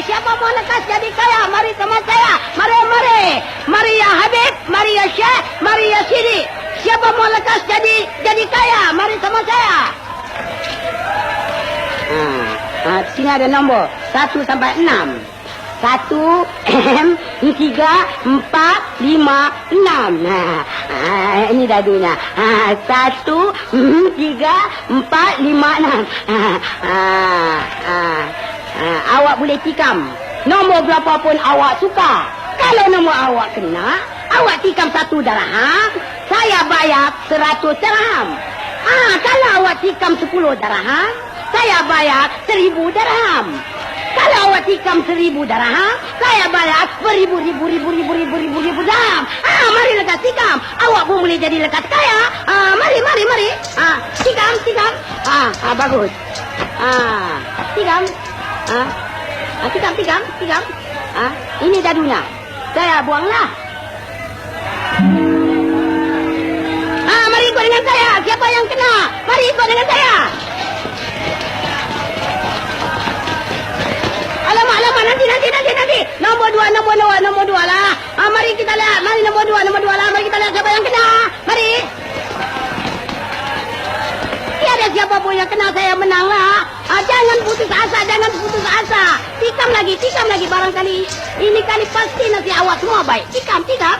siapa mau lekas jadi kaya? Mari teman saya. Mari ya Habib, mari ya Syekh, mari ya Sidi. Siapa mau lekas jadi kaya? Mari teman saya. Sini ada nombor 1 sampai 6. 1, 3, 4, 5, 6. Nah, ini dadunya. 1, 3, 4, 5, 6. Awak boleh tikam nombor berapa pun awak suka. Kalau nombor awak kena, awak tikam 1 dirham, saya bayar 100 dirham. Kalau awak tikam 10 dirham, saya bayar 1000 dirham. Kalau awak tikam 1000 dirham, saya bayar ribu dirham. Mari lekas tikam. Awak pun boleh jadi lekas kaya. Mari. Tikam. Bagus. Tikam. Tikam. Ini dadunya. Saya buanglah. Mari ikut dengan saya. Siapa yang kena? Mari ikut dengan saya. Alamak, nanti. Nombor 2 lah. Mari kita lihat. Mari nombor 2 lah. Mari kita lihat siapa yang kena. Mari. Tiada siapa pun yang kena, saya menang lah. Jangan putus asa. Tikam lagi. Barangkali ini kali pasti nanti awak semua baik. Tikam. Tikam.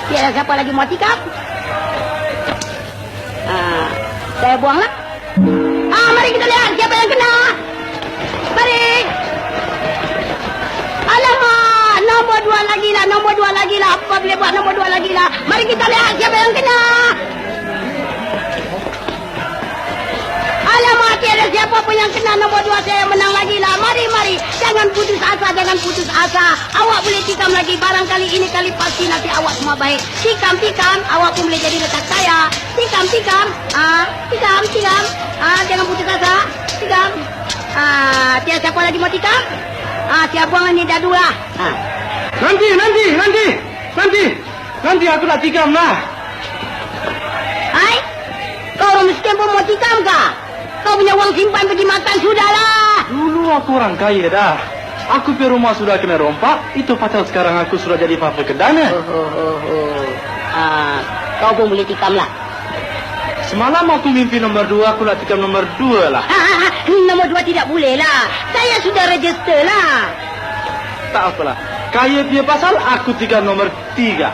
Tiada siapa lagi mau tikam. Saya buanglah. Mari kita lihat siapa yang kena. Mari. Alamak, nombor 2 lagi lah. Apa boleh buat nombor 2 lagi lah. Mari kita lihat siapa yang kena. Alamak, tiada siapa pun yang kena nombor 2, saya menang lagi lah. Mari. Jangan putus asa. Awak boleh tikam lagi. Barangkali ini kali pasti nanti awak semua baik. Tikam. Awak pun boleh jadi lekas saya. Tikam. Tikam. Jangan putus asa. Tikam. Tiada siapa lagi mau tikam? Siapa buang ini dah 2. Nanti aku nak tikam lah. Hai? Kau orang miskin pun mau tikam kah? Kau punya uang simpan pergi makan sudahlah. Dulu aku orang kaya dah. Aku pergi rumah sudah kena rompak. Itu pasal sekarang aku sudah jadi papa kedana. Kau pun boleh tikam lah. Semalam aku mimpi nombor 2, aku nak tikam nombor 2 lah. Nombor 2 tidak boleh lah. Saya sudah register lah. Tak apalah. Kaya dia pasal aku tikam nomor 3.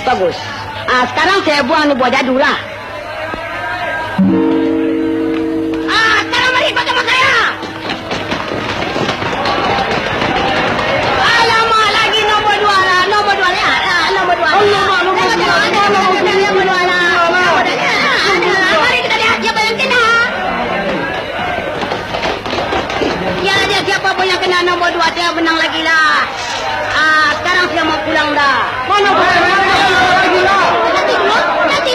Bagus. Sekarang saya buang nombor dadu lah. Sekarang mari ikut sama saya. Alamak, lagi nombor 2 lah. Nombor 2 lah. Nombor 2 lah. Nombor 2 lah. Mari kita lihat siapa yang kena. Ya, siapa pun yang kena nombor 2, saya menang lagi lah. Sekarang saya mau pulang dah. Mana boleh? Nanti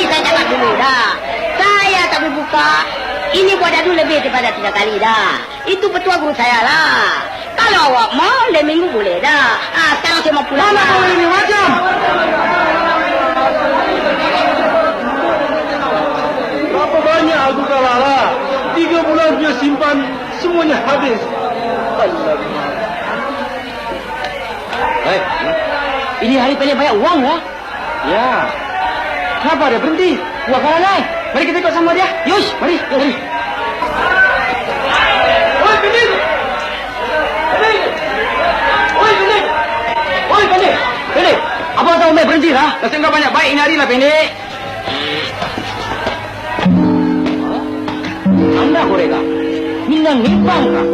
saya cakap dulu dah. Saya tak boleh buka. Ini buat dadu lebih daripada 3 kali dah. Itu petua guru saya lah. Kalau awak mau, 5 minggu boleh dah. Sekarang saya mau pulang. Mana kau ini macam? Berapa banyak aku kalah lah. 3 bulan dia simpan, semuanya habis. Ini hari paling banyak uang lah. Ya. Kenapa dia berhenti? Buat kalah lain. Mari kita ikut sama dia. Yush, mari. Oi, Pendek! Pendek, apa tahu Mek berhenti lah? Nasib kau banyak baik ini hari lah, Pendek. Anda koreka. Minang nipang kah?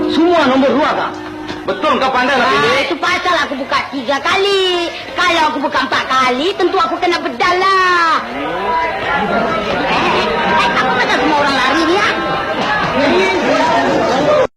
Semua nombor 2 kah? Betul kau pandai lah, Pendek. Itu pasal aku buka 3 kali. Kalau aku buka 4 kali, tentu aku kena bedal lah. Apa pasal semua orang lari ni ya?